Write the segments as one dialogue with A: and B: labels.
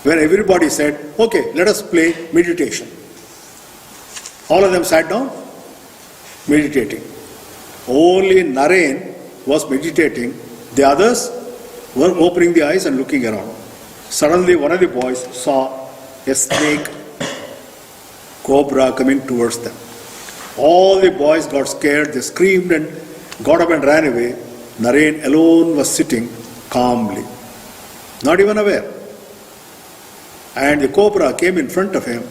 A: when everybody said, okay, let us play meditation. All of them sat down, meditating. Only Naren was meditating. The others were opening the eyes and looking around. Suddenly one of the boys saw a snake, cobra coming towards them. All the boys got scared, they screamed and got up and ran away. Naren alone was sitting calmly, not even aware. And the cobra came in front of him,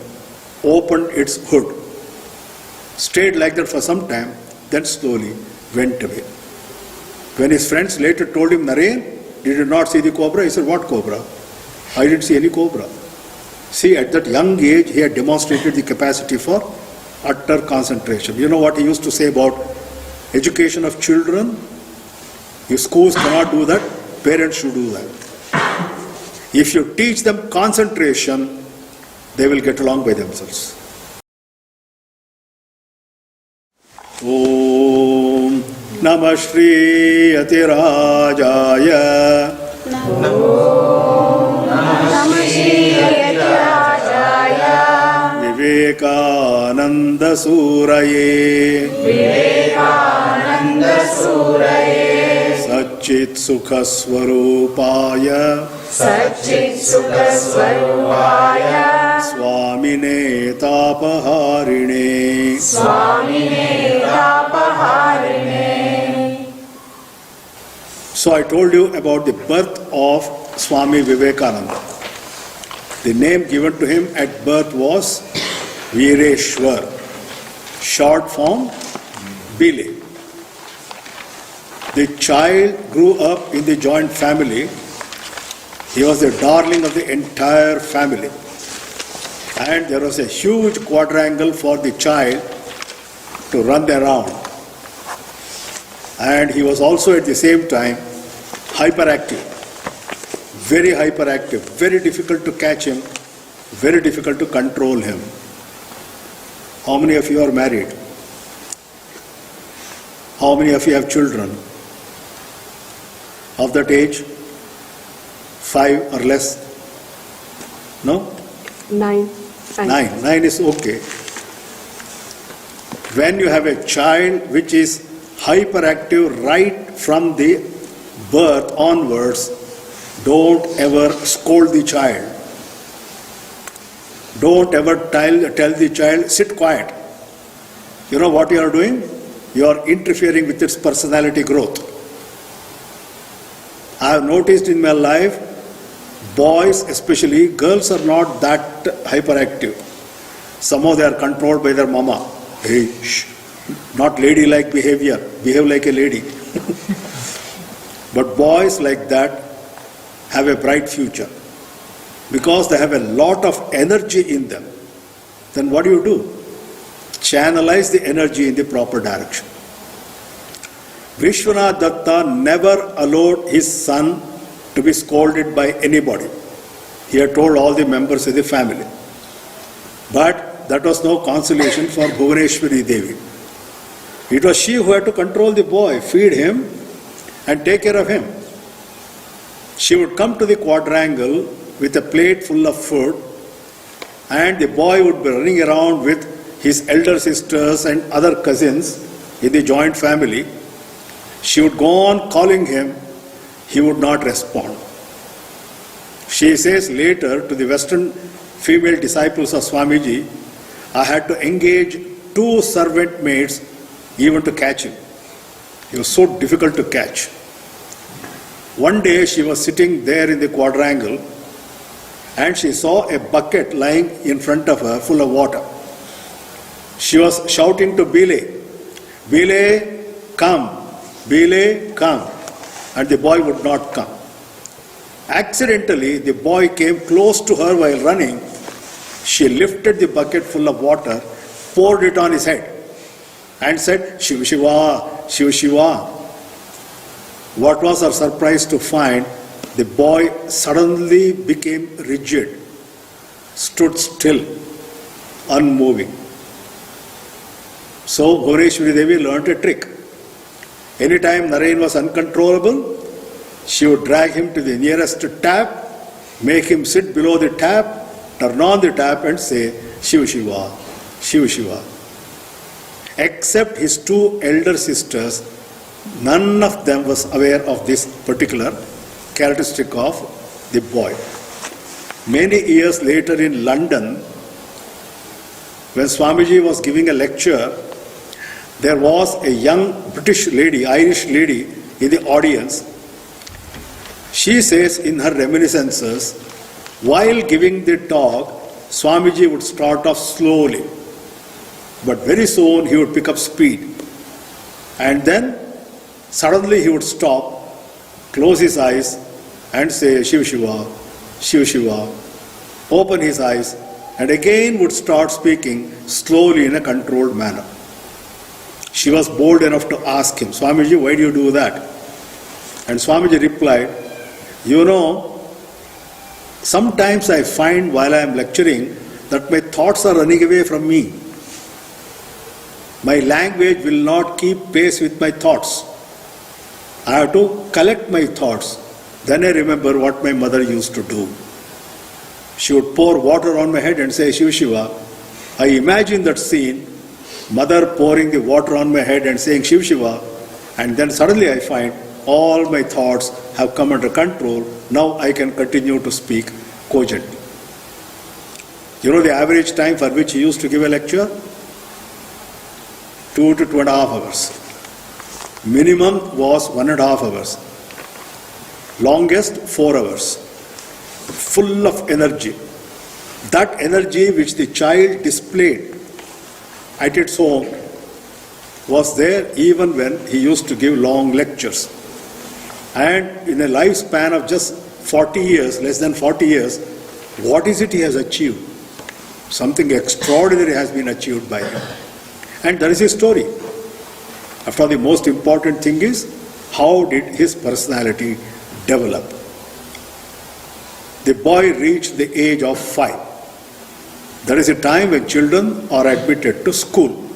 A: opened its hood, stayed like that for some time, then slowly went away. When his friends later told him, Naren, did you not see the cobra? He said, what cobra? I didn't see any cobra. See, at that young age, he had demonstrated the capacity for utter concentration. You know what he used to say about education of children? If schools cannot do that, parents should do that. If you teach them concentration, they will get along by themselves. Om Namah Shri Yatirajaya.
B: Om Namah Shri Yatirajaya.
A: Vivekananda Suraye.
B: Vivekananda Suraye.
A: Satchit Sukha Swarupaya.
B: Satchit Sukha Swarupaya.
A: Swamine Tapaharine.
B: Swamine Tapaharine.
A: So I told you about the birth of Swami Vivekananda. The name given to him at birth was Vireshwar, short form Bile. The child grew up in the joint family. He was the darling of the entire family. And there was a huge quadrangle for the child to run around. And he was also at the same time hyperactive, very hyperactive, very difficult to catch him, very difficult to control him. How many of you are married? How many of you have children of that age? 5 or less? No?
C: 9.
A: 9 is okay. When you have a child which is hyperactive right from the birth onwards, don't ever scold the child. Don't ever tell the child, sit quiet. You know what you are doing? You are interfering with its personality growth. I have noticed in my life, boys especially, girls are not that hyperactive. Somehow they are controlled by their mama. Hey, shh, not ladylike behavior, behave like a lady. But boys like that have a bright future because they have a lot of energy in them. Then what do? Channelize the energy in the proper direction. Vishwanath Datta never allowed his son to be scolded by anybody. He had told all the members of the family. But that was no consolation for Bhuvaneshwari Devi. It was she who had to control the boy, feed him and take care of him. She would come to the quadrangle with a plate full of food, and the boy would be running around with his elder sisters and other cousins in the joint family. She would go on calling him. He would not respond. She says later to the Western female disciples of Swamiji, I had to engage 2 servant maids even to catch him. He was so difficult to catch. One day she was sitting there in the quadrangle and she saw a bucket lying in front of her full of water. She was shouting to Bile, Bile, come, Bile, come. And the boy would not come. Accidentally, the boy came close to her while running. She lifted the bucket full of water, poured it on his head and said, Shiva Shiva, Shiva Shiva. What was her surprise to find the boy suddenly became rigid, stood still, unmoving. So Bhuvaneshwari Devi learnt a trick. Anytime Naren was uncontrollable, she would drag him to the nearest tap, make him sit below the tap, turn on the tap and say, Shiva Shiva, Shiva Shiva. Except his two elder sisters, none of them was aware of this particular characteristic of the boy. Many years later in London, when Swamiji was giving a lecture, there was a young British lady, Irish lady in the audience. She says in her reminiscences, while giving the talk, Swamiji would start off slowly, but very soon he would pick up speed. And then suddenly he would stop, close his eyes and say, Shiva Shiva, Shiva Shiva, open his eyes, and again would start speaking slowly in a controlled manner. She was bold enough to ask him, Swamiji, why do you do that? And Swamiji replied, you know, sometimes I find while I am lecturing that my thoughts are running away from me. My language will not keep pace with my thoughts. I have to collect my thoughts. Then I remember what my mother used to do. She would pour water on my head and say, Shiva Shiva. I imagine that scene, mother pouring the water on my head and saying Shiva Shiva, and then suddenly I find all my thoughts have come under control. Now I can continue to speak cogently. You know the average time for which he used to give a lecture? 2 to 2.5 hours. Minimum was 1.5 hours. Longest 4 hours. Full of energy. That energy which the child displayed at its home was there even when he used to give long lectures. And in a lifespan of just 40 years, less than 40 years, what is it he has achieved? Something extraordinary has been achieved by him. And there is a story. After all, the most important thing is, how did his personality develop? The boy reached the age of 5. There is a time when children are admitted to school.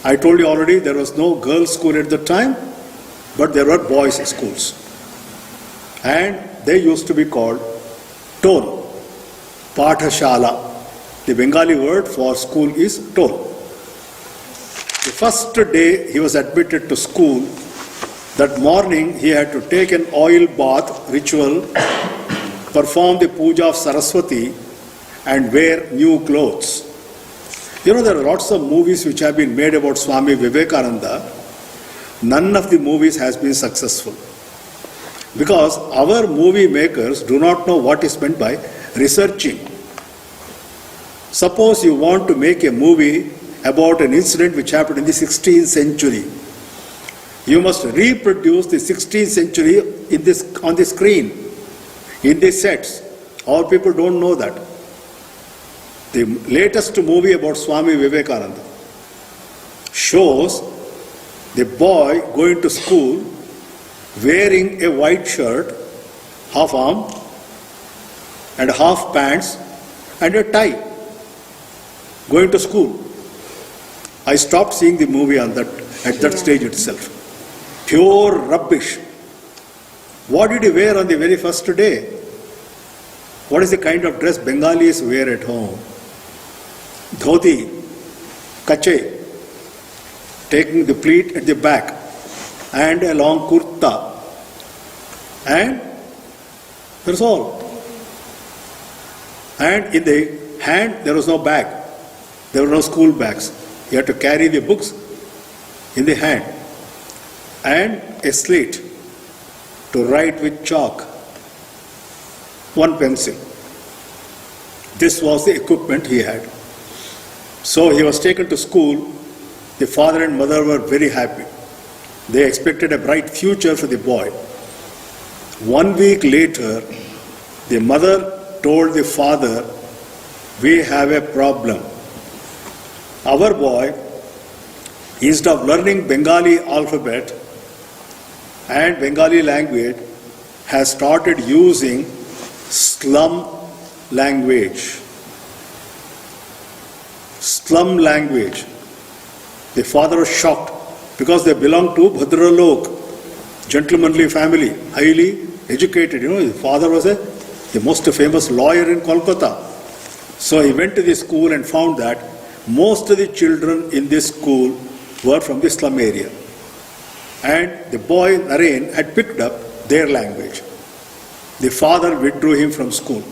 A: I told you already there was no girls' school at the time, but there were boys' schools. And they used to be called Tol, Pathashala. The Bengali word for school is Tol. The first day he was admitted to school, that morning he had to take an oil bath ritual, perform the puja of Saraswati, and wear new clothes. You know, there are lots of movies which have been made about Swami Vivekananda. None of the movies has been successful. Because our movie makers do not know what is meant by researching. Suppose you want to make a movie about an incident which happened in the 16th century. You must reproduce the 16th century on the screen, in the sets. All people don't know that. The latest movie about Swami Vivekananda shows the boy going to school wearing a white shirt, half arm and half pants and a tie, going to school. I stopped seeing the movie at that stage itself. Pure rubbish. What did he wear on the very first day? What is the kind of dress Bengalis wear at home? Dhoti, kache, taking the pleat at the back, and a long kurta. And that's all. And in the hand there was no bag. There were no school bags. You had to carry the books in the hand and a slate to write with chalk, one pencil. This was the equipment he had. So he was taken to school. The father and mother were very happy. They expected a bright future for the boy. 1 week later, the mother told the father, we have a problem. Our boy, instead of learning Bengali alphabet and Bengali language, has started using slum language. Slum language. The father was shocked because they belonged to Bhadralok, gentlemanly family, highly educated. You know, his father was a the most famous lawyer in Kolkata. So he went to the school and found that most of the children in this school were from the slum area. And the boy Naren had picked up their language. The father withdrew him from school,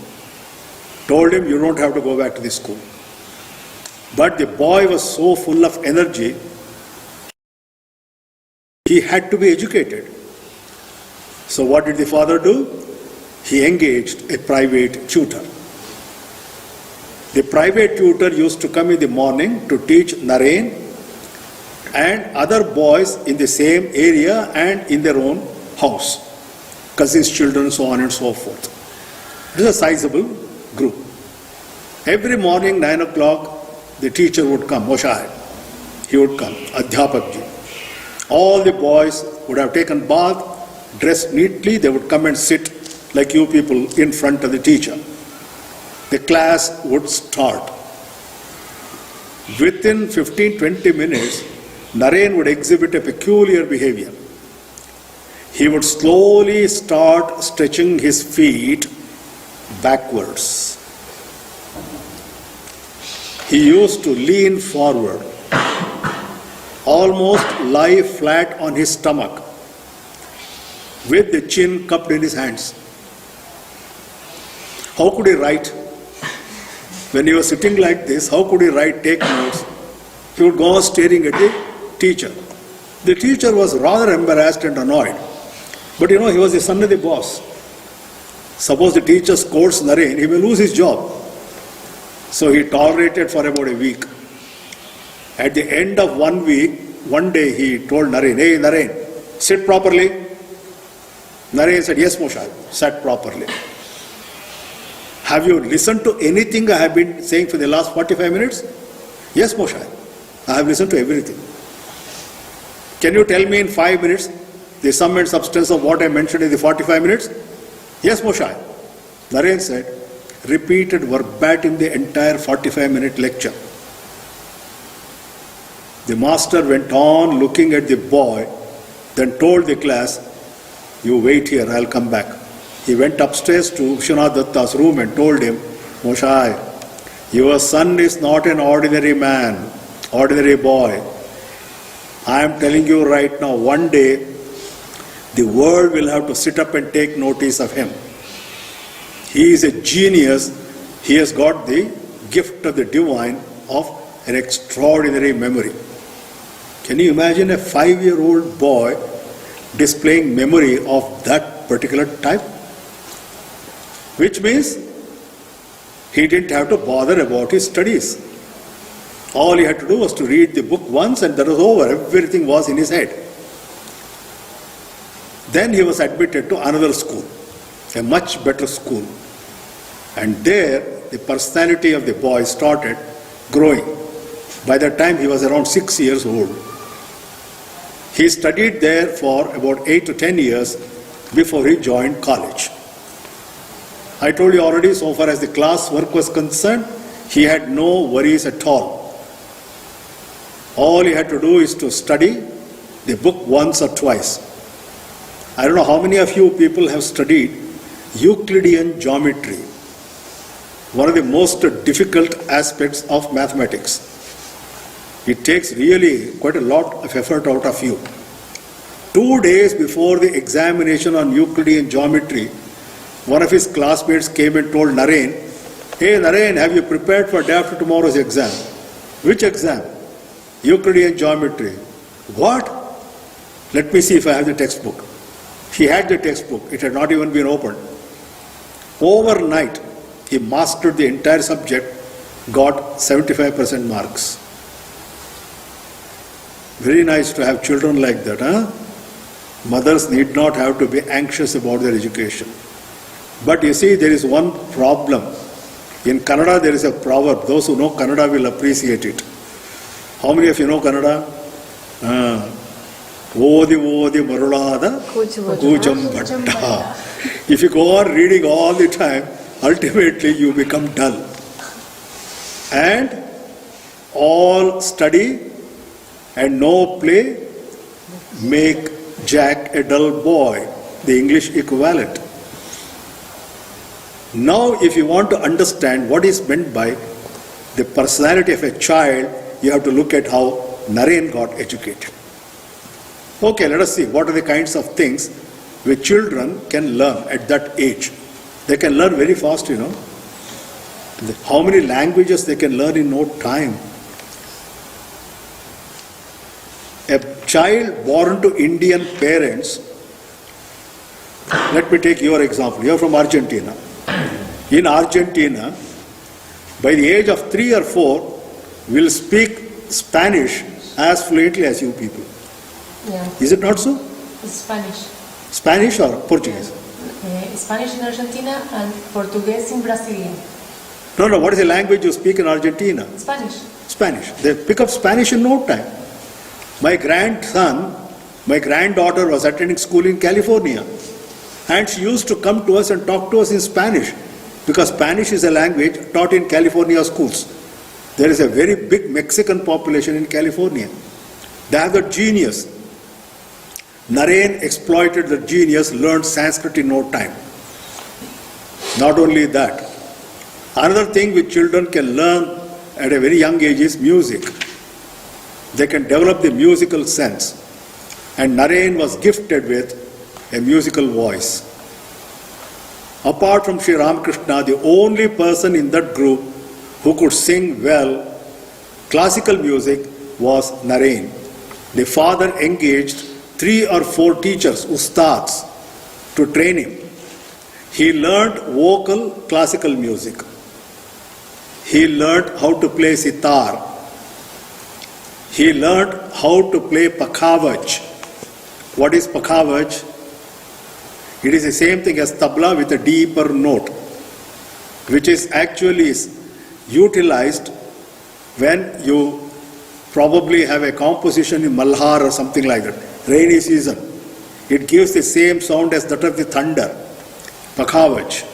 A: told him, you don't have to go back to the school. But the boy was so full of energy, he had to be educated. So what did the father do? He engaged a private tutor. The private tutor used to come in the morning to teach Naren and other boys in the same area and in their own house, cousins, children, so on and so forth. It is a sizable group. Every morning, 9 o'clock, the teacher would come, Moshai. He would come, Adhyapakji. All the boys would have taken bath, dressed neatly, they would come and sit like you people in front of the teacher. The class would start. Within 15-20 minutes, Naren would exhibit a peculiar behavior. He would slowly start stretching his feet backwards. He used to lean forward, almost lie flat on his stomach, with the chin cupped in his hands. How could he write? When he was sitting like this, how could he write, take notes? He would go on staring at the teacher. The teacher was rather embarrassed and annoyed. But he was the son of the boss. Suppose the teacher scolds Naren, he may lose his job. So he tolerated for about a week. At the end of 1 week, one day he told Naren, hey Naren, sit properly. Naren said, yes Moshe, sat properly. Have you listened to anything I have been saying for the last 45 minutes? Yes Moshe, I have listened to everything. Can you tell me in 5 minutes the sum and substance of what I mentioned in the 45 minutes? Yes Moshe. Naren said, repeated verbatim the entire 45-minute lecture. The master went on looking at the boy, then told the class, you wait here, I'll come back. He went upstairs to Vishwanath Datta's room and told him, Moshai, your son is not an ordinary man, ordinary boy. I am telling you right now, one day, the world will have to sit up and take notice of him. He is a genius. He has got the gift of the divine of an extraordinary memory. Can you imagine a 5-year-old boy displaying memory of that particular type? Which means he didn't have to bother about his studies. All he had to do was to read the book once and that was over. Everything was in his head. Then he was admitted to another school, a much better school. And there, the personality of the boy started growing. By that time, he was around 6 years old. He studied there for about 8 to 10 years before he joined college. I told you already, so far as the class work was concerned, he had no worries at all. All he had to do is to study the book once or twice. I don't know how many of you people have studied Euclidean geometry, one of the most difficult aspects of mathematics. It takes really quite a lot of effort out of you. 2 days before the examination on Euclidean geometry, one of his classmates came and told Naren, hey Naren, have you prepared for day after tomorrow's exam? Which exam? Euclidean geometry. What? Let me see if I have the textbook. He had the textbook. It had not even been opened. Overnight, he mastered the entire subject, got 75% marks. Very nice to have children like that, huh? Mothers need not have to be anxious about their education. But you see, there is one problem. In Kannada, there is a proverb. Those who know Kannada will appreciate it. How many of you know Kannada? Odi odi marulada kujam bhatta. If you go on reading all the time, ultimately you become dull. And all study and no play make Jack a dull boy, the English equivalent. Now, if you want to understand what is meant by the personality of a child, you have to look at how Naren got educated. Okay, let us see what are the kinds of things which children can learn at that age. They can learn very fast, you know. How many languages they can learn in no time. A child born to Indian parents, let me take your example. You are from Argentina. In Argentina, by the age of 3 or 4, will speak Spanish as fluently as you people.
C: Yeah,
A: Is it not so?
C: it's Spanish.
A: Spanish or Portuguese?
C: Spanish in Argentina and Portuguese in Brazilian.
A: No, what is the language you speak in Argentina?
C: Spanish.
A: Spanish. They pick up Spanish in no time. My granddaughter was attending school in California, and she used to come to us and talk to us in Spanish, because Spanish is a language taught in California schools. There is a very big Mexican population in California. They have the genius. Naren exploited the genius, learned Sanskrit in no time. Not only that, another thing which children can learn at a very young age is music. They can develop the musical sense. And Naren was gifted with a musical voice. Apart from Shri Ramakrishna, the only person in that group who could sing well classical music was Naren. The father engaged 3 or 4 teachers, ustads, to train him. He learned vocal classical music. He learned how to play sitar. He learned how to play pakhavaj. What is pakhavaj? It is the same thing as tabla with a deeper note, which is actually utilized when you probably have a composition in Malhar or something like that, rainy season. It gives the same sound as that of the thunder. Pakhavaj.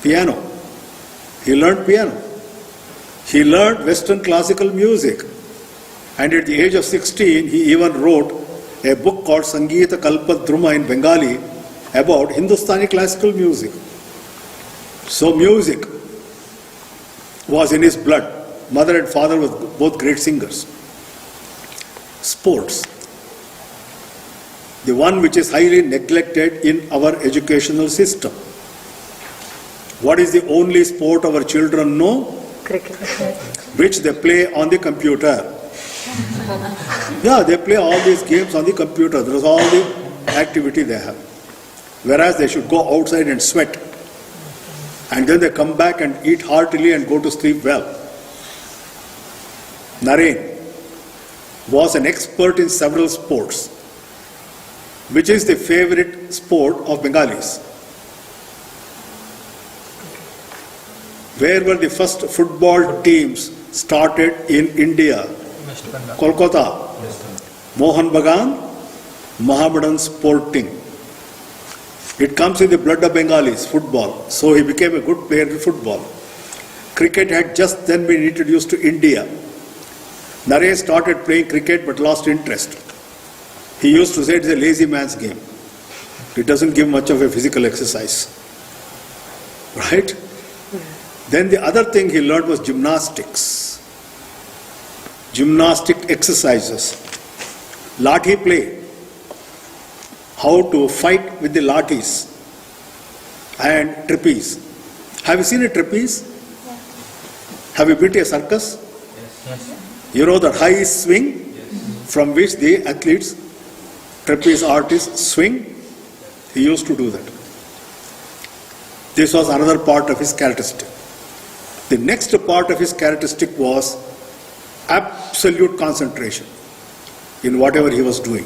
A: Piano. He learned piano. He learned Western classical music. And at the age of 16, he even wrote a book called Sangeeta Kalpadruma in Bengali about Hindustani classical music. So music was in his blood. Mother and father were both great singers. Sports. The one which is highly neglected in our educational system. What is the only sport our children know?
B: Cricket.
A: Which they play on the computer. Yeah, they play all these games on the computer. That is all the activity they have. Whereas they should go outside and sweat. And then they come back and eat heartily and go to sleep well. Naren was an expert in several sports. Which is the favorite sport of Bengalis? Where were the first football teams started in India? Kolkata. Mohan Bagan, Mohammedan Sporting. It comes in the blood of Bengalis, football. So he became a good player in football. Cricket had just then been introduced to India. Naren started playing cricket but lost interest. He used to say it's a lazy man's game. It doesn't give much of a physical exercise. Right? Then the other thing he learned was gymnastics. Gymnastic exercises. Lathi play. How to fight with the lathis. And trapeze. Have you seen a trapeze?
C: Yeah.
A: Have you been to a circus?
D: Yes.
A: You know the high swing from which the athletes, trapeze artists swing? He used to do that. This was another part of his characteristic. The next part of his characteristic was absolute concentration in whatever he was doing.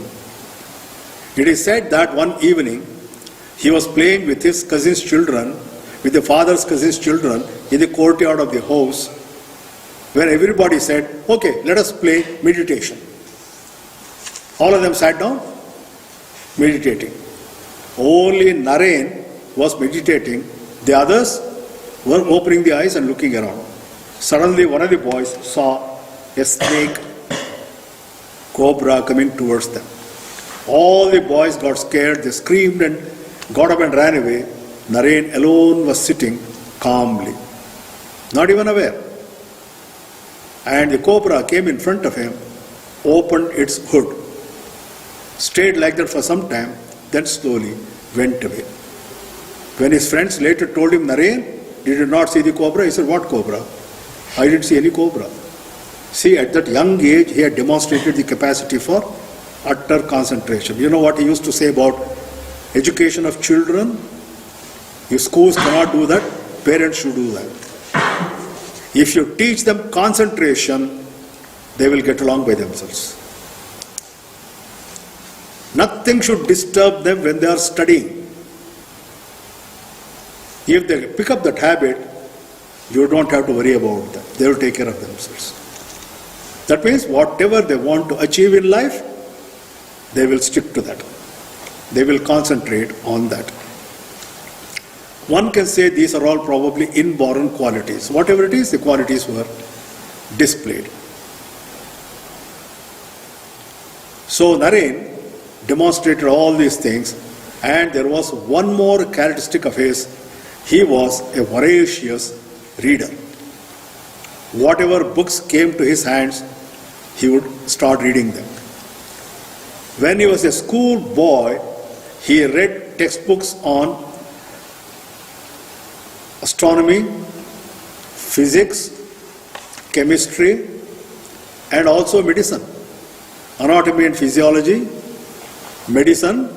A: It is said that one evening he was playing with his cousin's children, with the father's cousin's children in the courtyard of the house, where everybody said, okay, let us play meditation. All of them sat down, meditating. Only Naren was meditating. The others were opening the eyes and looking around. Suddenly one of the boys saw a snake, cobra coming towards them. All the boys got scared, they screamed and got up and ran away. Naren alone was sitting calmly, not even aware. And the cobra came in front of him, opened its hood, stayed like that for some time, then slowly went away. When his friends later told him, Naren, did you not see the cobra? He said, what cobra? I didn't see any cobra. See, at that young age, he had demonstrated the capacity for utter concentration. You know what he used to say about education of children? If schools cannot do that, parents should do that. If you teach them concentration, they will get along by themselves. Nothing should disturb them when they are studying. If they pick up that habit, you don't have to worry about them. They will take care of themselves. That means whatever they want to achieve in life, they will stick to that. They will concentrate on that. One can say these are all probably inborn qualities. Whatever it is, the qualities were displayed. So Naren demonstrated all these things, and there was one more characteristic of his. He was a voracious reader. Whatever books came to his hands, he would start reading them. When he was a school boy, he read textbooks on astronomy, physics, chemistry, and also medicine, anatomy and physiology, medicine,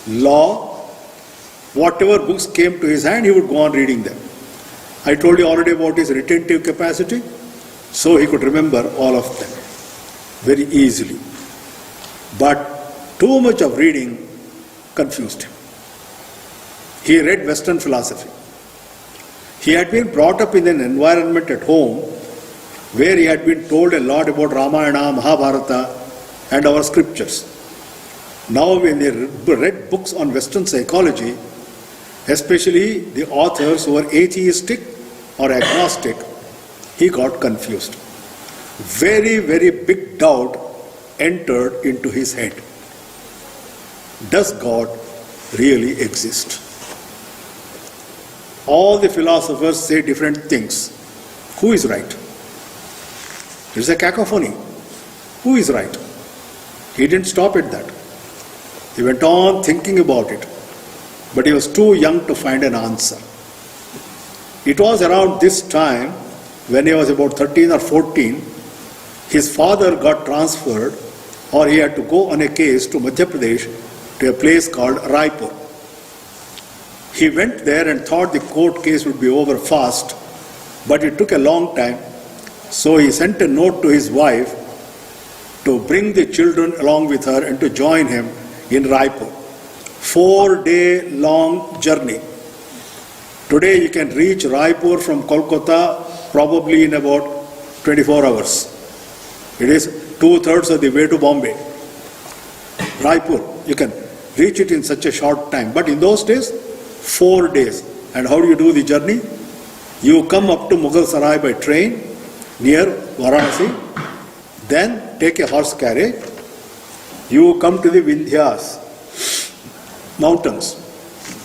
A: law. Whatever books came to his hand, he would go on reading them. I told you already about his retentive capacity, so he could remember all of them very easily. But too much of reading confused him. He read Western philosophy. He had been brought up in an environment at home where he had been told a lot about Ramayana, Mahabharata, and our scriptures. Now when he read books on Western psychology, especially the authors who were atheistic or agnostic, he got confused. Very, very big doubt entered into his head. Does God really exist? All the philosophers say different things. Who is right? It's a cacophony. Who is right? He didn't stop at that. He went on thinking about it, but he was too young to find an answer. It was around this time, when he was about 13 or 14, his father got transferred, or he had to go on a case to Madhya Pradesh, to a place called Raipur. He went there and thought the court case would be over fast, but it took a long time. So he sent a note to his wife to bring the children along with her and to join him in Raipur. 4-day long journey. Today you can reach Raipur from Kolkata probably in about 24 hours. It is 2/3 of the way to Bombay. Raipur, you can reach it in such a short time. But in those days, 4 days. And how do you do the journey? You come up to Mughal Sarai by train near Varanasi, then take a horse carriage. You come to the Vindhyas mountains.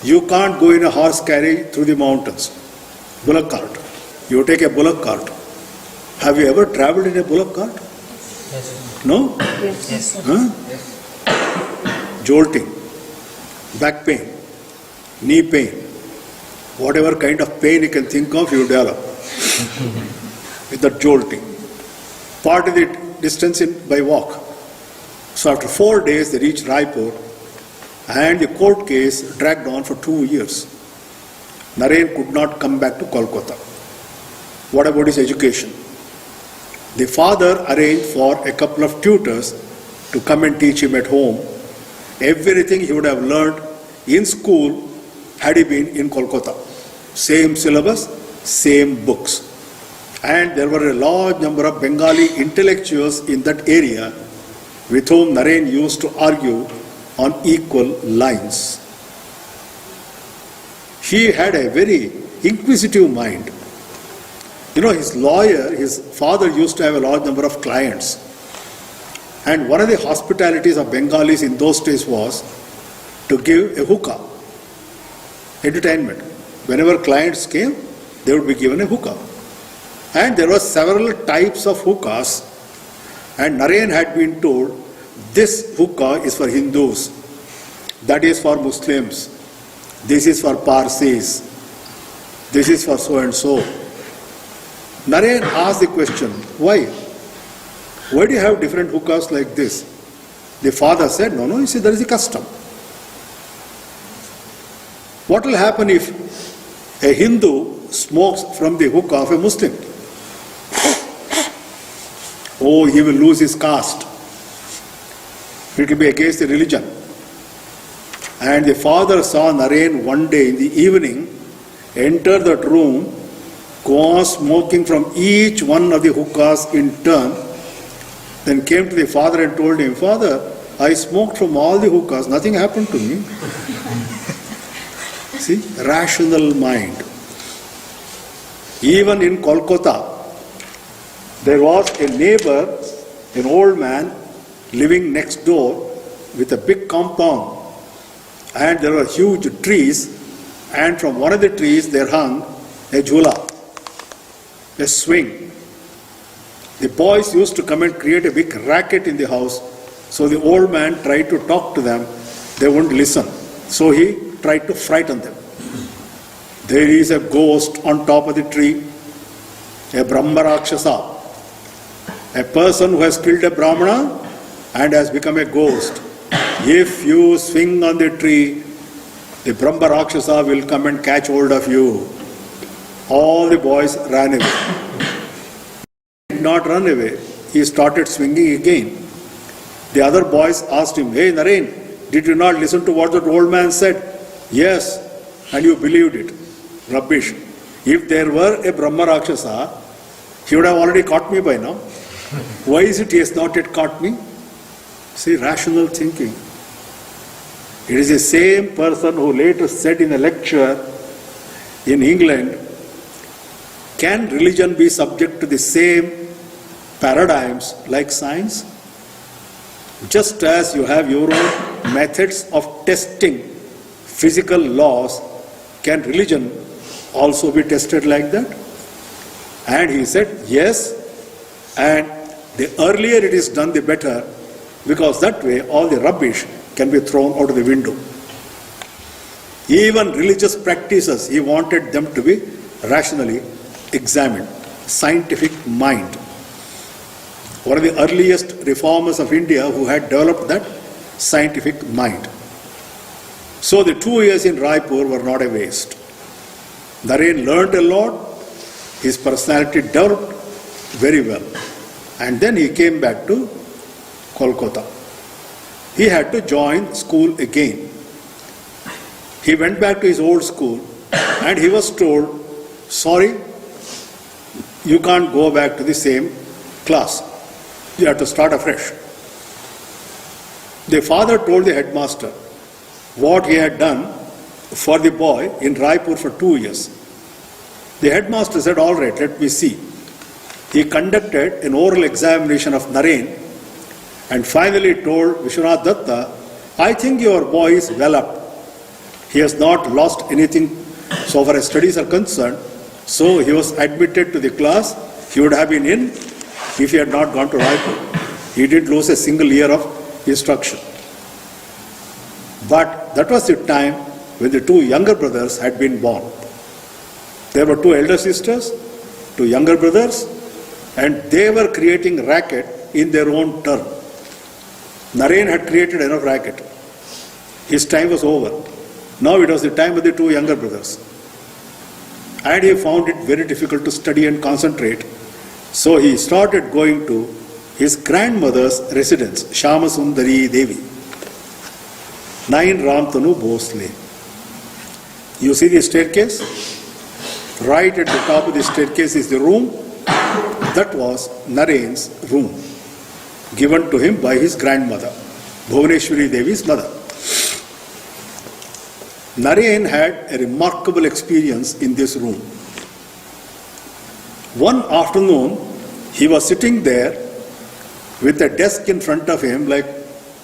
A: You can't go in a horse carriage through the mountains. Bullock cart. You take a bullock cart. Have you ever traveled in a bullock cart?
D: Yes.
A: No?
C: Yes.
A: Huh? Jolting, back pain, knee pain, whatever kind of pain you can think of, you develop with that jolting. Part of the distance by walk. So after 4 days they reached Raipur, and the court case dragged on for 2 years. Naren could not come back to Kolkata. What about his education? The father arranged for a couple of tutors to come and teach him at home. Everything he would have learned in school had he been in Kolkata. Same syllabus, same books. And there were a large number of Bengali intellectuals in that area with whom Naren used to argue on equal lines. He had a very inquisitive mind. You know, his lawyer, his father used to have a large number of clients. And one of the hospitalities of Bengalis in those days was to give a hookah. entertainment. Whenever clients came, they would be given a hookah. And there were several types of hookahs, and Naren had been told, this hookah is for Hindus, that is for Muslims, this is for Parsis, this is for so and so. Naren asked the question, why? Why do you have different hookahs like this? The father said, no, you see, there is a custom. What will happen if a Hindu smokes from the hookah of a Muslim? Oh, he will lose his caste. It will be against the religion. And the father saw Naren one day in the evening enter that room, go on smoking from each one of the hookahs in turn, then came to the father and told him, Father, I smoked from all the hookahs, nothing happened to me. See, rational mind. Even in Kolkata, there was a neighbor, an old man, living next door with a big compound. And there were huge trees, and from one of the trees there hung a jhula, a swing. The boys used to come and create a big racket in the house, so the old man tried to talk to them, they wouldn't listen. So he tried to frighten them. There is a ghost on top of the tree, a brahmarakshasa, a person who has killed a brahmana and has become a ghost. If you swing on the tree, the brahmarakshasa will come and catch hold of you. All the boys ran away. He did not run away. He started swinging again. The other boys asked him, hey Naren, did you not listen to what that old man said? Yes, and you believed it. Rubbish. If there were a brahmarakshasa, he would have already caught me by now. Why is it he has not yet caught me? See, rational thinking. It is the same person who later said in a lecture in England, can religion be subject to the same paradigms like science? Just as you have your own methods of testing physical laws, can religion also be tested like that? And he said, yes, and the earlier it is done, the better, because that way all the rubbish can be thrown out of the window. Even religious practices, he wanted them to be rationally examined. Scientific mind. One of the earliest reformers of India who had developed that scientific mind. So the 2 years in Raipur were not a waste. Naren learned a lot, his personality developed very well. And then he came back to Kolkata. He had to join school again. He went back to his old school and he was told, sorry, you can't go back to the same class. You have to start afresh. The father told the headmaster what he had done for the boy in Raipur for 2 years. The headmaster said, all right, let me see. He conducted an oral examination of Naren and finally told Vishwanath Datta, I think your boy is well up. He has not lost anything so far as studies are concerned. So he was admitted to the class. He would have been in if he had not gone to Raipur. He didn't lose a single year of instruction. But that was the time when the 2 younger brothers had been born. There were 2 elder sisters, 2 younger brothers, and they were creating racket in their own turn. Naren had created enough racket. His time was over. Now it was the time of the 2 younger brothers. And he found it very difficult to study and concentrate. So he started going to his grandmother's residence, Shyama Sundari Devi, 9 Ramtanu Bhosle. You see the staircase? Right at the top of the staircase is the room. That was Naren's room, given to him by his grandmother, Bhuvaneshwari Devi's mother. Naren had a remarkable experience in this room. One afternoon, he was sitting there with a desk in front of him, like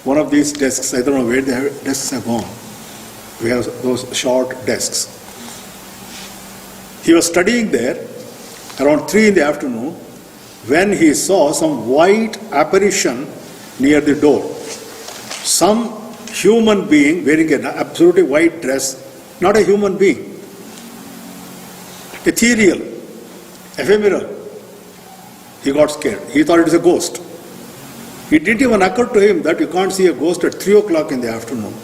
A: one of these desks, I don't know where the desks have gone. We have those short desks. He was studying there around 3 in the afternoon when he saw some white apparition near the door. Some human being wearing an absolutely white dress, not a human being. Ethereal, ephemeral. He got scared. He thought it was a ghost. It didn't even occur to him that you can't see a ghost at 3 o'clock in the afternoon.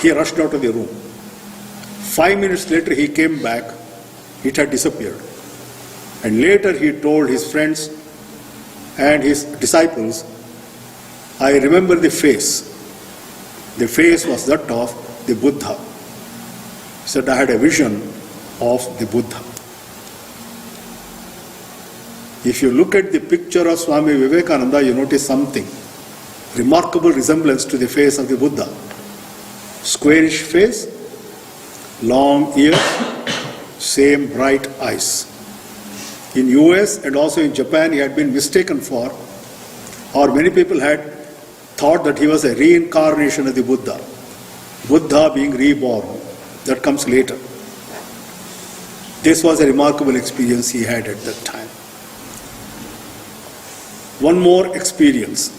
A: He rushed out of the room. 5 minutes later he came back. It had disappeared. And later he told his friends and his disciples, I remember the face. The face was that of the Buddha. He said, I had a vision of the Buddha. If you look at the picture of Swami Vivekananda, you notice something. Remarkable resemblance to the face of the Buddha. Squarish face, long ears, same bright eyes. In US and also in Japan, he had been mistaken for, or many people had thought that he was a reincarnation of the Buddha. Buddha being reborn, that comes later. This was a remarkable experience he had at that time. One more experience,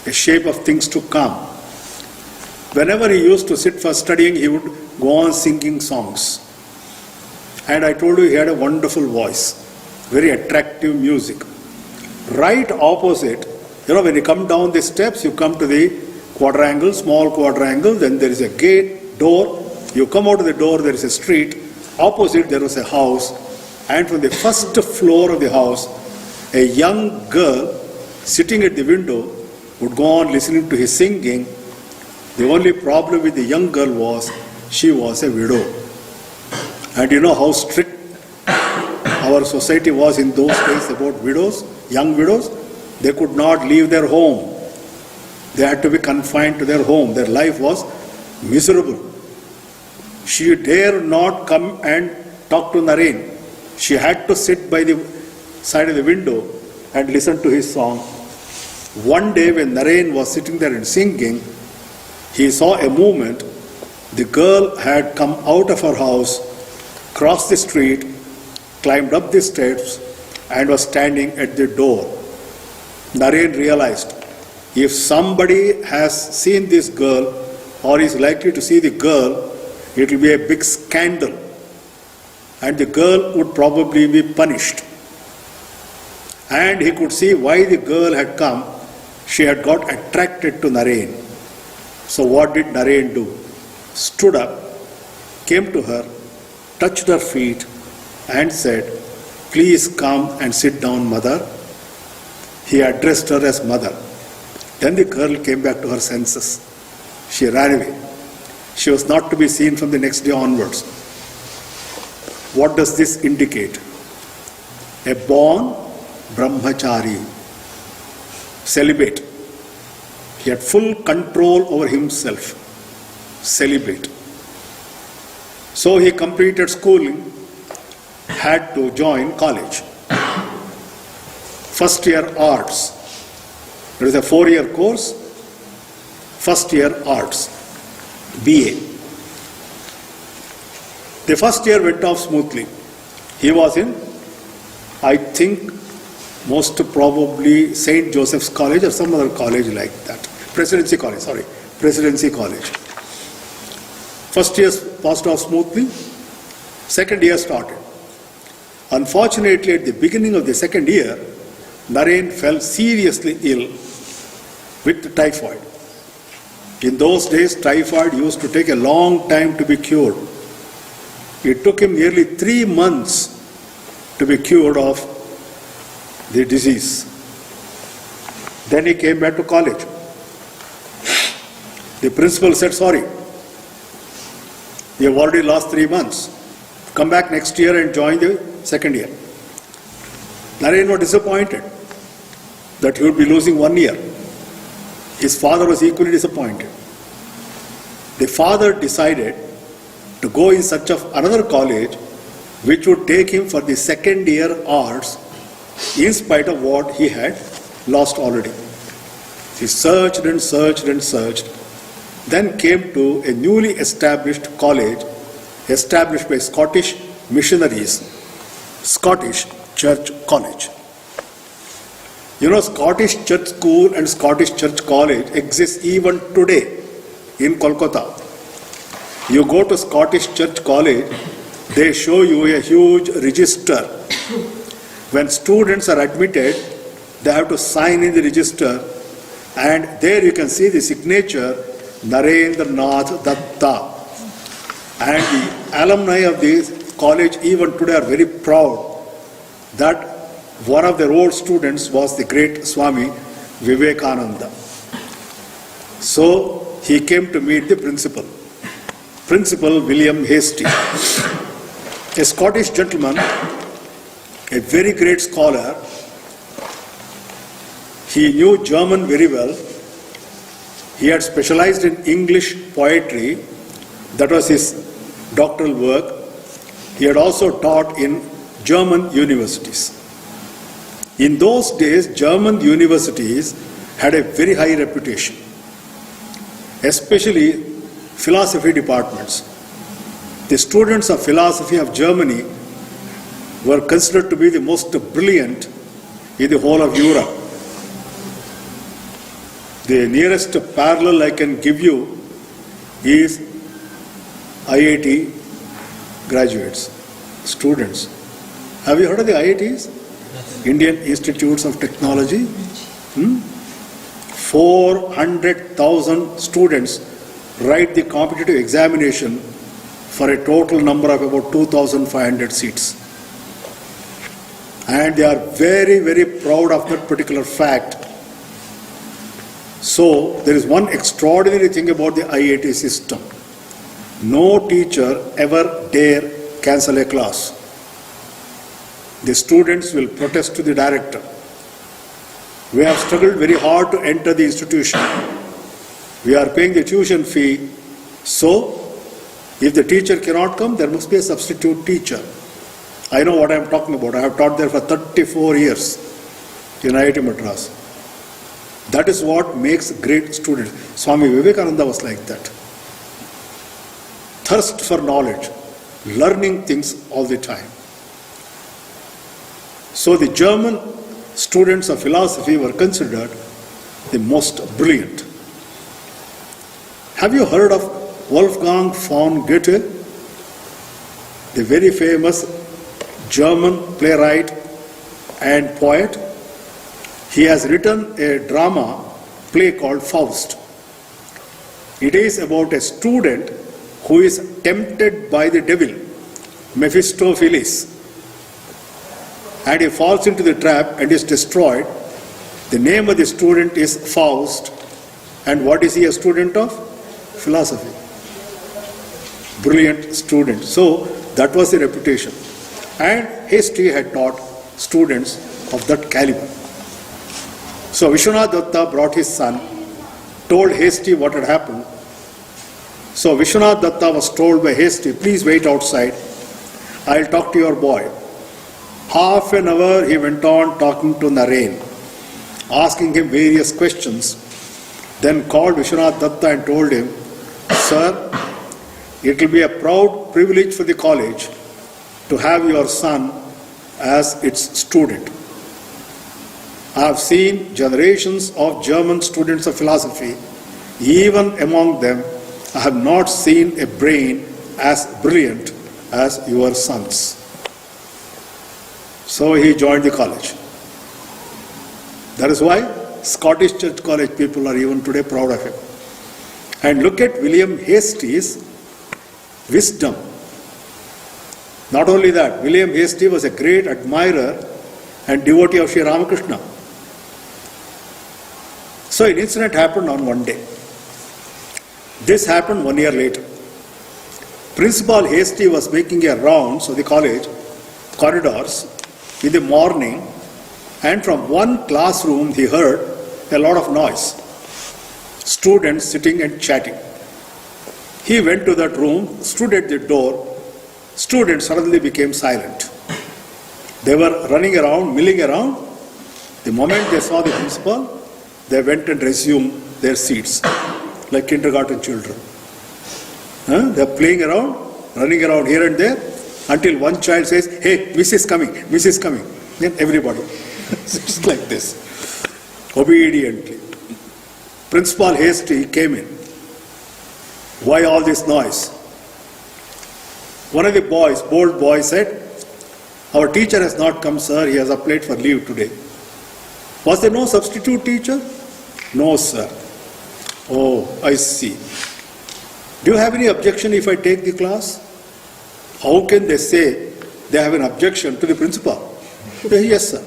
A: a shape of things to come. Whenever he used to sit for studying, he would go on singing songs. And I told you he had a wonderful voice, very attractive music. Right opposite, when you come down the steps, you come to the quadrangle, small quadrangle, then there is a gate, door. You come out of the door, there is a street. Opposite, there was a house. And from the first floor of the house, a young girl sitting at the window would go on listening to his singing. The only problem with the young girl was she was a widow. And you know how strict our society was in those days about widows, young widows. They could not leave their home. They had to be confined to their home. Their life was miserable. She dared not come and talk to Naren. She had to sit by the side of the window and listen to his song. One day when Naren was sitting there and singing, he saw a movement. The girl had come out of her house, crossed the street, climbed up the steps, and was standing at the door. Naren realized, if somebody has seen this girl or is likely to see the girl, it will be a big scandal. And the girl would probably be punished. And he could see why the girl had come. She had got attracted to Naren. So what did Naren do? Stood up, came to her, touched her feet and said, please come and sit down, mother. He addressed her as mother. Then the girl came back to her senses. She ran away. She was not to be seen from the next day onwards. What does this indicate? A born brahmchari, celibate. He had full control over himself, celibate. So he completed schooling, had to join college. First year arts. It was a 4-year course. First year arts, BA. The first year went off smoothly. He was in, I think, most probably St. Joseph's College or some other college like that. Presidency College. First year passed off smoothly. Second year started. Unfortunately, at the beginning of the second year, Naren fell seriously ill with typhoid. In those days, typhoid used to take a long time to be cured. It took him nearly 3 months to be cured of the disease. Then he came back to college. The principal said, sorry, you have already lost 3 months. Come back next year and join the second year. Naren was disappointed that he would be losing 1 year. His father was equally disappointed. The father decided to go in search of another college which would take him for the second year arts in spite of what he had lost already. He searched and searched and searched. then came to a newly established college established by Scottish missionaries, Scottish Church College. You know, Scottish Church School and Scottish Church College exists even today in Kolkata. You go to Scottish Church College, they show you a huge register. When students are admitted, they have to sign in the register, and there you can see the signature Narendranath Datta. And the alumni of this college even today are very proud that one of their old students was the great Swami Vivekananda. So he came to meet the principal, Principal William Hastie, a Scottish gentleman, a very great scholar. He knew German very well. He had specialized in English poetry. That was his doctoral work. He had also taught in German universities. In those days, German universities had a very high reputation, especially philosophy departments. The students of philosophy of Germany were considered to be the most brilliant in the whole of Europe. The nearest parallel I can give you is IIT graduates, students. Have you heard of the IITs? Indian Institutes of Technology. 400,000 students write the competitive examination for a total number of about 2,500 seats. And they are very, very proud of that particular fact. So there is one extraordinary thing about the IIT system. No teacher ever dare cancel a class. The students will protest to the director. We have struggled very hard to enter the institution. We are paying the tuition fee. So, if the teacher cannot come, there must be a substitute teacher. I know what I am talking about. I have taught there for 34 years in IIT Madras. That is what makes great students. Swami Vivekananda was like that. Thirst for knowledge, learning things all the time. So the German students of philosophy were considered the most brilliant. Have you heard of Wolfgang von Goethe, the very famous German playwright and poet? He has written a drama play called Faust. It is about a student who is tempted by the devil, Mephistopheles, and he falls into the trap and is destroyed. The name of the student is Faust, and what is he a student of? Philosophy. Brilliant student. So that was the reputation. And Hastie had taught students of that caliber. So Vishwanath Datta brought his son, told Hastie what had happened. So Vishwanath Datta was told by Hastie, please wait outside, I'll talk to your boy. Half an hour he went on talking to Naren, asking him various questions, then called Vishwanath Datta and told him, sir, it will be a proud privilege for the college to have your son as its student. I have seen generations of German students of philosophy. Even among them, I have not seen a brain as brilliant as your son's. So he joined the college. That is why Scottish Church College people are even today proud of him. And look at William Hastie's wisdom. Not only that, William Hastie was a great admirer and devotee of Shri Ramakrishna. So an incident happened on one day. This happened 1 year later. Principal Hastie was making a rounds of the college corridors in the morning, and from one classroom he heard a lot of noise. Students sitting and chatting. He went to that room, stood at the door. Students suddenly became silent. They were running around, milling around. The moment they saw the principal, they went and resumed their seats. like kindergarten children. They are playing around, running around here and there, until one child says, "Hey, Miss is coming, Miss is coming." Then everybody sits like this, obediently. Principal Hasty came in. "Why all this noise?" One of the boys, bold boy, said, "Our teacher has not come, sir. He has applied for leave today." "Was there no substitute teacher?" "No, sir." "Oh, I see. Do you have any objection if I take the class?" How can they say they have an objection to the principal? "Yes, sir."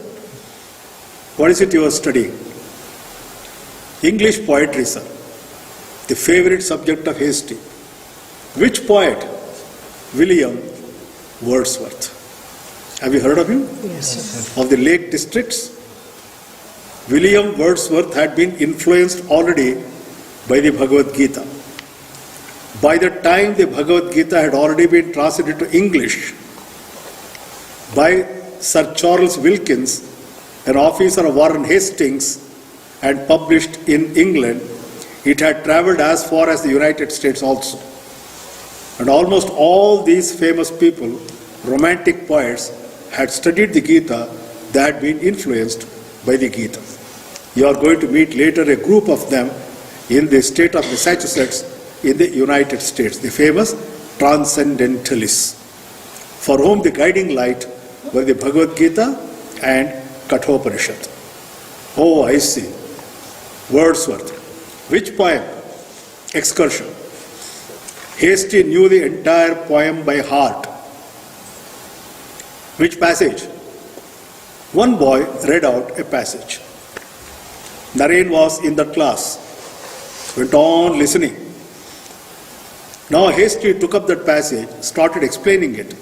A: "What is it you are studying?" "English poetry, sir. The favorite subject of Hasty." "Which poet?" "William Wordsworth." Have you heard of him?
B: Yes, sir.
A: Of the Lake Districts? William Wordsworth had been influenced already by the Bhagavad Gita. By the time the Bhagavad Gita had already been translated to English by Sir Charles Wilkins, an officer of Warren Hastings, and published in England, it had travelled as far as the United States also. And almost all these famous people, romantic poets, had studied the Gita, they had been influenced by the Gita. You are going to meet later a group of them in the state of Massachusetts in the United States, the famous transcendentalists, for whom the guiding light were the Bhagavad Gita and Kathopanishad. Oh, I see. Wordsworth. Which poem? Excursion. Hasty knew the entire poem by heart. Which passage? One boy read out a passage. Naren was in that class, went on listening. Now Hasty took up that passage, started explaining it.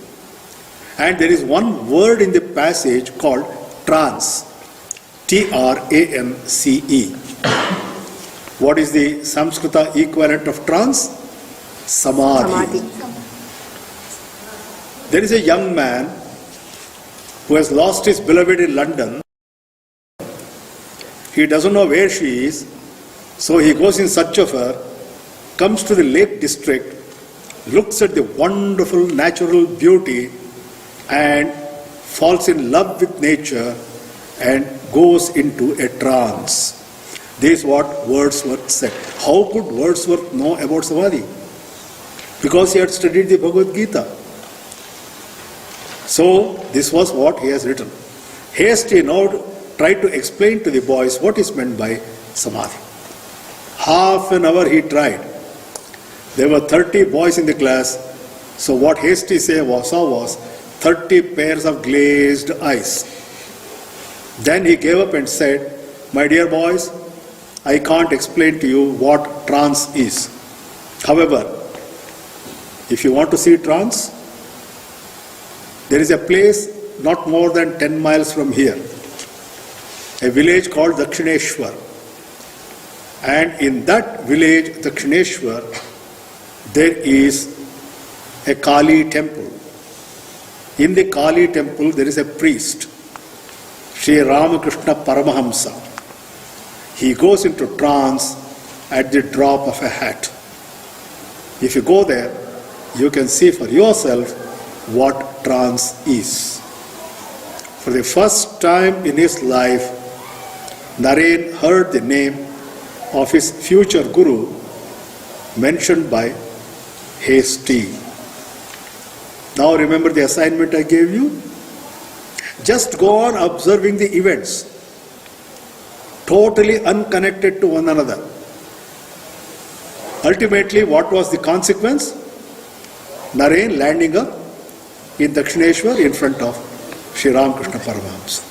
A: And there is one word in the passage called trance. Trance. What is the Sanskrita equivalent of trance? Samadhi. There is a young man who has lost his beloved in London. He doesn't know where she is, so he goes in search of her, comes to the Lake District, looks at the wonderful natural beauty and falls in love with nature and goes into a trance. This is what Wordsworth said. How could Wordsworth know about Samadhi? Because he had studied the Bhagavad Gita. So this was what he has written. Hasty now tried to explain to the boys what is meant by Samadhi. Half an hour he tried. There were 30 boys in the class, so what Hasty saw was 30 pairs of glazed eyes. Then he gave up and said, "My dear boys, I can't explain to you what trance is. However, if you want to see trance, there is a place not more than 10 miles from here, a village called Dakshineshwar. And in that village, Dakshineshwar, there is a Kali temple. In the Kali temple, there is a priest, Shri Ramakrishna Paramahamsa. He goes into trance at the drop of a hat. If you go there, you can see for yourself what trance is." For the first time in his life, Naren heard the name of his future guru mentioned by Hasty. Now remember the assignment I gave you? Just go on observing the events, totally unconnected to one another. Ultimately, what was the consequence? Naren landing up in Dakshineshwar in front of Shri Ramakrishna Paramahamsa.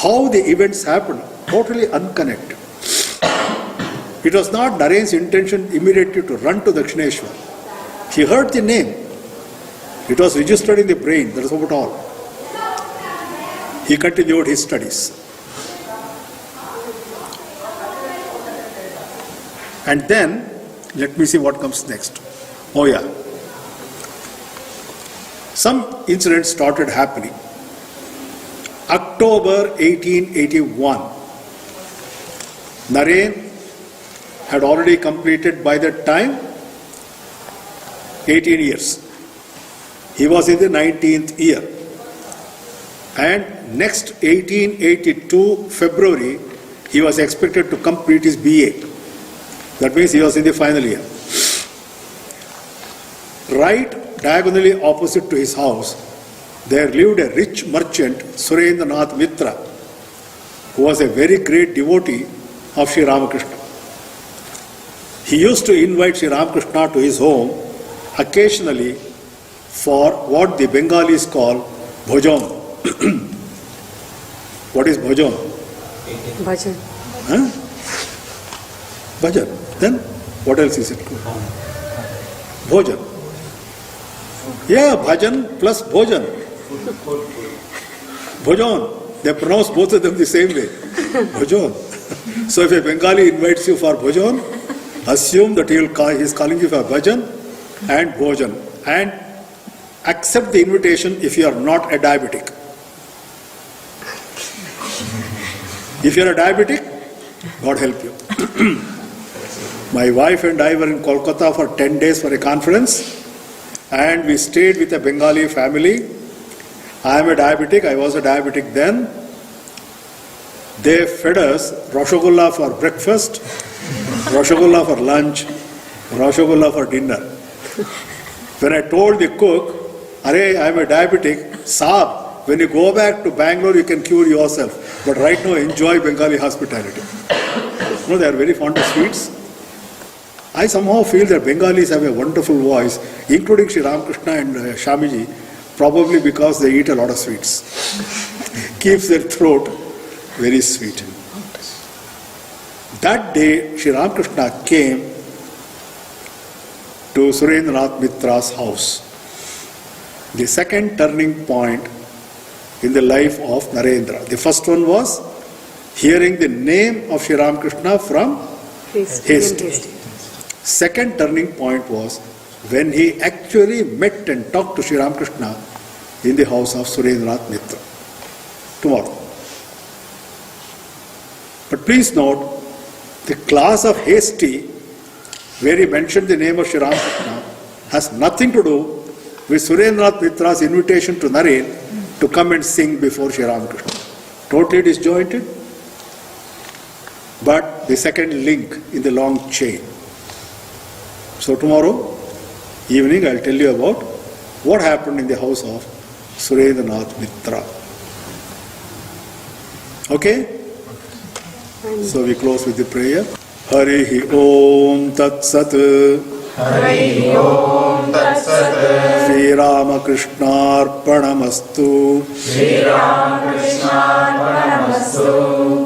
A: How the events happened, totally unconnected. It was not Naren's intention immediately to run to Dakshineshwar. He heard the name. It was registered in the brain, that is about all. He continued his studies. And then, let me see what comes next. Oh yeah. Some incidents started happening. October 1881, Naren had already completed by that time 18 years. He was in the 19th year. And next 1882 February, he was expected to complete his BA. That means he was in the final year. Right diagonally opposite to his house, there lived a rich merchant, Surendranath Mitra, who was a very great devotee of Shri Ramakrishna. He used to invite Shri Ramakrishna to his home occasionally for what the Bengalis call bhojan. What is bhojan?
B: Bhajan.
A: Huh? Bhajan. Then what else is it called? Bhojan. Yeah, bhajan plus bhojan. Bhojan. They pronounce both of them the same way. Bhojan. So if a Bengali invites you for bhojan, assume that he is calling you for bhajan and bhojan. And accept the invitation if you are not a diabetic. If you are a diabetic, God help you. My wife and I were in Kolkata for 10 days for a conference, and we stayed with a Bengali family. I am a diabetic, I was a diabetic then. They fed us Rasgulla for breakfast, Rasgulla for lunch, Rasgulla for dinner. When I told the cook, Arey, I am a diabetic, Saab, when you go back to Bangalore, you can cure yourself. But right now, enjoy Bengali hospitality. You know, they are very fond of sweets. I somehow feel that Bengalis have a wonderful voice, including Shri Ramakrishna and Swamiji, probably because they eat a lot of sweets. Keeps their throat very sweet. That day, Shri Ramakrishna came to Surendranath Mitra's house. The second turning point in the life of Narendra. The first one was hearing the name of Shri Ramakrishna from Hasty. Second turning point was when he actually met and talked to Shri Ramakrishna in the house of Surendranath Mitra. Tomorrow. But please note, the class of Hasty, where he mentioned the name of Shri Ramakrishna, has nothing to do with Surendranath Mitra's invitation to Naren to come and sing before Shri Ramakrishna. Totally disjointed, but the second link in the long chain. So tomorrow evening I'll tell you about what happened in the house of Surendranath Mitra. Okay? So we close with the prayer. Harihi Om Tat Sat.
B: Harihi Om Tat Sat.
A: Shri Ramakrishna Arpanamastu.
B: Shri Ramakrishna Arpanamastu.